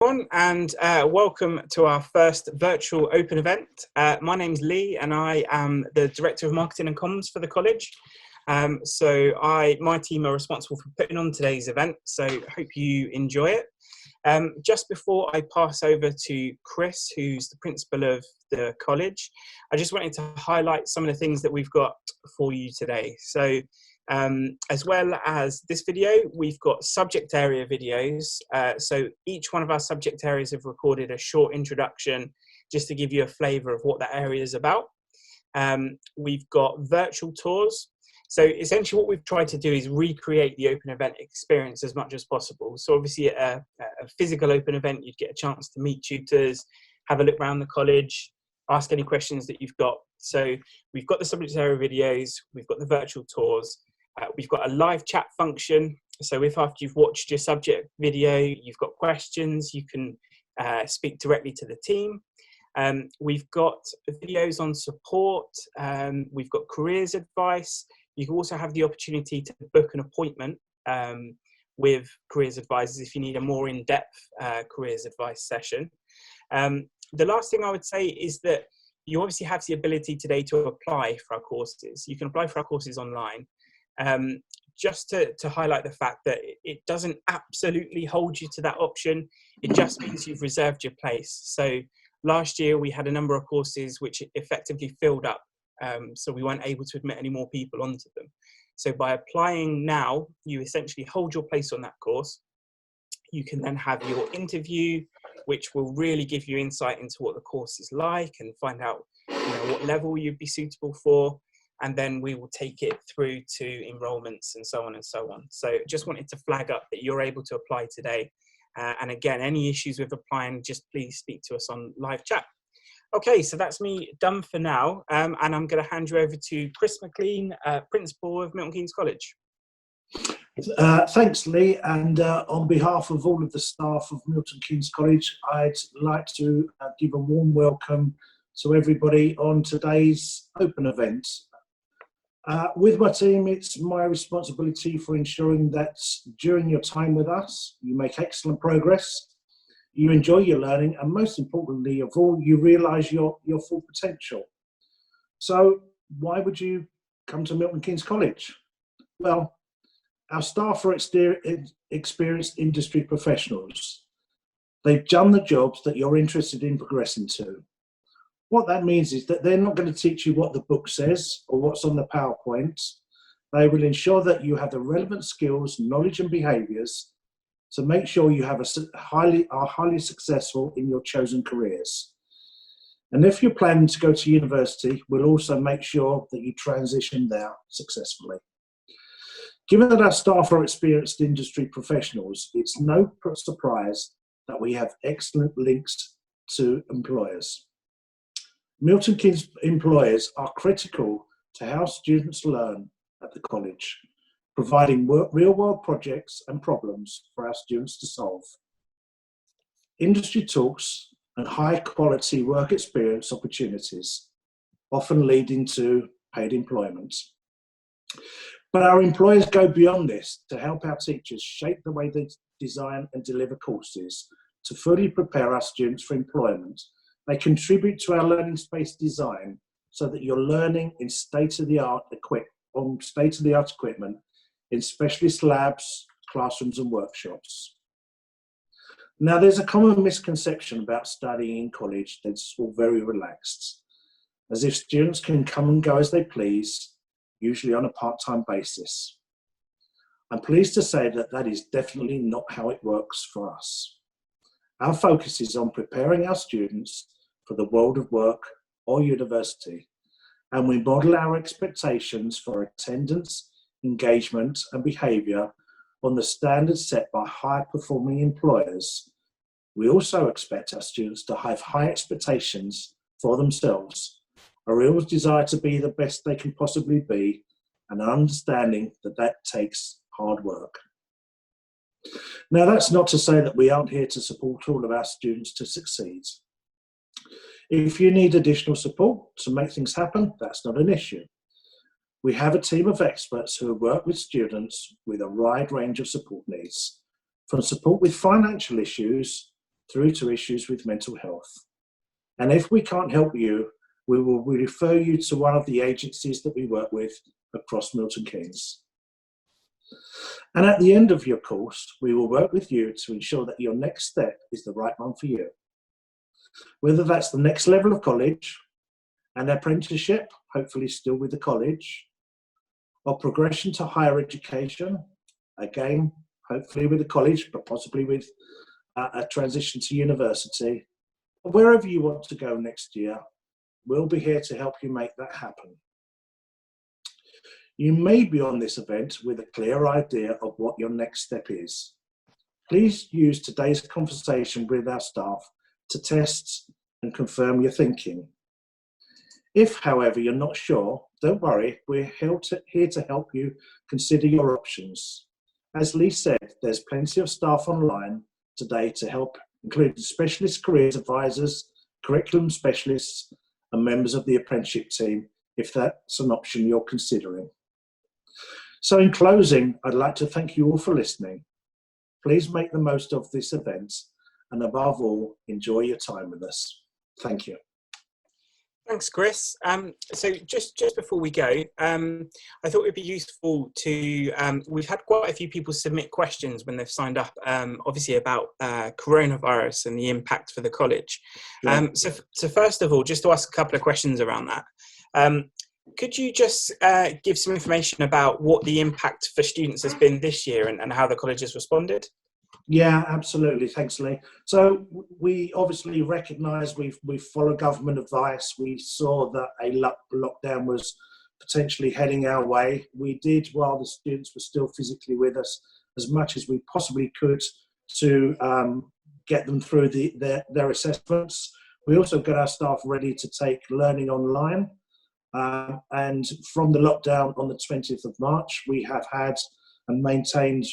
Everyone, and welcome to our first virtual open event. My name's Lee and I am the Director of Marketing and Comms for the college. My team are responsible for putting on today's event, so hope you enjoy it. Just before I pass over to Chris, who's the principal of the college, I just wanted to highlight some of the things that we've got for you today. So as well as this video, we've got subject area videos. So each one of our subject areas have recorded a short introduction just to give you a flavour of what that area is about. We've got virtual tours. So essentially what we've tried to do is recreate the open event experience as much as possible. So obviously at a physical open event, you'd get a chance to meet tutors, have a look around the college, ask any questions that you've got. So we've got the subject area videos, we've got the virtual tours, we've got a live chat function. So if after you've watched your subject video, you've got questions, you can speak directly to the team. We've got videos on support, we've got careers advice. You can also have the opportunity to book an appointment with careers advisors if you need a more in-depth careers advice session. The last thing I would say is that you obviously have the ability today to apply for our courses. You can apply for our courses online. Just to highlight the fact that it doesn't absolutely hold you to that option. It just means you've reserved your place. So last year we had a number of courses which effectively filled up. So we weren't able to admit any more people onto them. So by applying now, you essentially hold your place on that course. You can then have your interview, which will really give you insight into what the course is like and find out what level you'd be suitable for. And then we will take it through to enrollments and so on and so on. So just wanted to flag up that you're able to apply today. And again, any issues with applying, just please speak to us on live chat. Okay, so that's me done for now. And I'm going to hand you over to Chris McLean, Principal of Milton Keynes College. Thanks, Lee. And on behalf of all of the staff of Milton Keynes College, I'd like to give a warm welcome to everybody on today's open event. With my team, it's my responsibility for ensuring that during your time with us, you make excellent progress, you enjoy your learning, and most importantly of all, you realise your full potential. So why would you come to Milton Keynes College? Well, our staff are experienced industry professionals. They've done the jobs that you're interested in progressing to. What that means is that they're not going to teach you what the book says or what's on the PowerPoint. They will ensure that you have the relevant skills, knowledge and behaviours to make sure you are highly successful in your chosen careers. And if you're planning to go to university, we'll also make sure that you transition there successfully. Given that our staff are experienced industry professionals, it's no surprise that we have excellent links to employers. Milton Keynes employers are critical to how students learn at the college, providing real-world projects and problems for our students to solve. Industry talks and high-quality work experience opportunities often lead into paid employment. But our employers go beyond this to help our teachers shape the way they design and deliver courses to fully prepare our students for employment. They contribute to our learning space design so that you're learning in state-of-the-art equipment in specialist labs, classrooms and workshops. Now, there's a common misconception about studying in college that's all very relaxed, as if students can come and go as they please, usually on a part-time basis. I'm pleased to say that that is definitely not how it works for us. Our focus is on preparing our students for the world of work or university, and we model our expectations for attendance, engagement and behaviour on the standards set by high-performing employers. We also expect our students to have high expectations for themselves, a real desire to be the best they can possibly be, and an understanding that that takes hard work. Now, that's not to say that we aren't here to support all of our students to succeed. If you need additional support to make things happen, that's not an issue. We have a team of experts who work with students with a wide range of support needs, from support with financial issues through to issues with mental health. And if we can't help you, we will refer you to one of the agencies that we work with across Milton Keynes. And at the end of your course, we will work with you to ensure that your next step is the right one for you. Whether that's the next level of college, an apprenticeship, hopefully still with the college, or progression to higher education, again, hopefully with the college, but possibly with a transition to university. Wherever you want to go next year, we'll be here to help you make that happen. You may be on this event with a clear idea of what your next step is. Please use today's conversation with our staff to test and confirm your thinking. If, however, you're not sure, don't worry, we're here to help you consider your options. As Lee said, there's plenty of staff online today to help, including specialist careers advisors, curriculum specialists, and members of the apprenticeship team, if that's an option you're considering. So in closing, I'd like to thank you all for listening. Please make the most of this event, and above all, enjoy your time with us. Thank you. Thanks, Chris. So just before we go, I thought it'd be useful to, we've had quite a few people submit questions when they've signed up, obviously about coronavirus and the impact for the college. Yeah. So first of all, just to ask a couple of questions around that. Could you just give some information about what the impact for students has been this year and how the college has responded? Yeah, absolutely. Thanks, Lee. So we obviously recognise we follow government advice. We saw that a lockdown was potentially heading our way. We did, while the students were still physically with us, as much as we possibly could to get them through their assessments. We also got our staff ready to take learning online. And from the lockdown on the 20th of March, we have had and maintained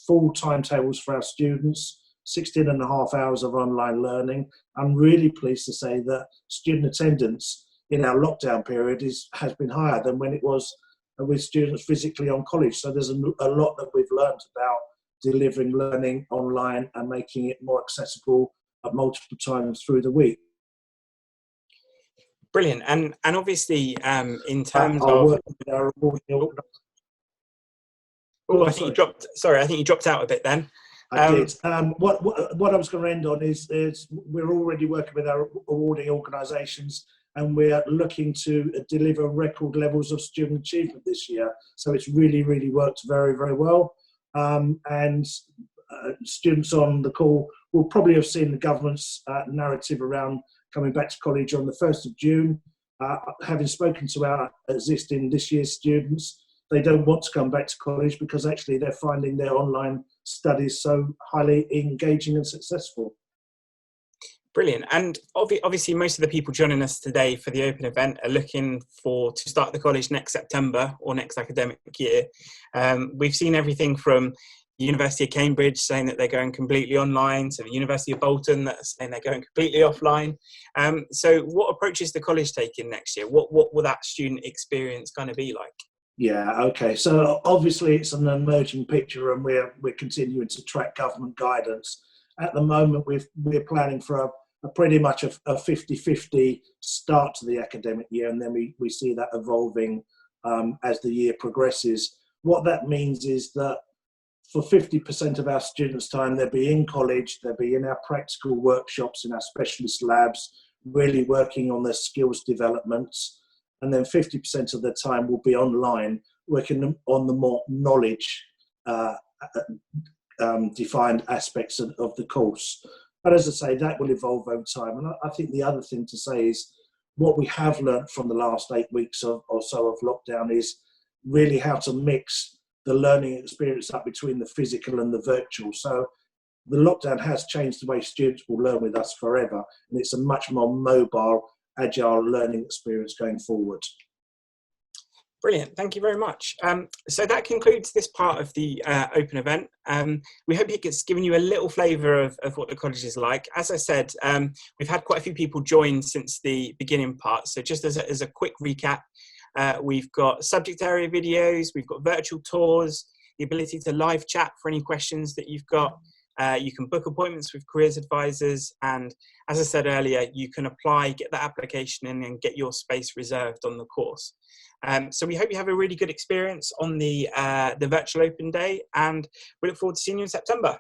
full timetables for our students, 16.5 hours of online learning. I'm really pleased to say that student attendance in our lockdown period has been higher than when it was with students physically on college. So there's a lot that we've learned about delivering learning online and making it more accessible at multiple times through the week. Brilliant. And obviously, in terms of... Oh, I think you dropped. Sorry, I think you dropped out a bit then. I did. What I was going to end on is we're already working with our awarding organisations, and we're looking to deliver record levels of student achievement this year. So it's really, really worked very, very well. And students on the call will probably have seen the government's narrative around coming back to college on the 1st of June. Having spoken to our existing this year's students, they don't want to come back to college because actually they're finding their online studies so highly engaging and successful. Brilliant. And obviously most of the people joining us today for the open event are looking to start the college next September or next academic year. We've seen everything from the University of Cambridge saying that they're going completely online, to the University of Bolton that's saying they're going completely offline. So what approach is the college taking next year? What will that student experience kind of be like? Yeah, okay. So obviously it's an emerging picture, and we're continuing to track government guidance. At the moment, we're planning for a pretty much a 50-50 start to the academic year, and then we see that evolving as the year progresses. What that means is that for 50% of our students' time, they'll be in college, they'll be in our practical workshops, in our specialist labs, really working on their skills developments. And then 50% of their time will be online, working on the more knowledge defined aspects of the course. But as I say, that will evolve over time. And I think the other thing to say is what we have learned from the last 8 weeks or so of lockdown is really how to mix the learning experience up between the physical and the virtual. So the lockdown has changed the way students will learn with us forever. And it's a much more mobile, agile learning experience going forward. Brilliant, thank you very much. So that concludes this part of the open event. We hope it's given you a little flavour of what the college is like. As I said, we've had quite a few people join since the beginning part. So just as a quick recap, we've got subject area videos, we've got virtual tours, the ability to live chat for any questions that you've got. You can book appointments with careers advisors, and as I said earlier, you can apply, get that application in, and get your space reserved on the course. So we hope you have a really good experience on the virtual open day, and we look forward to seeing you in September.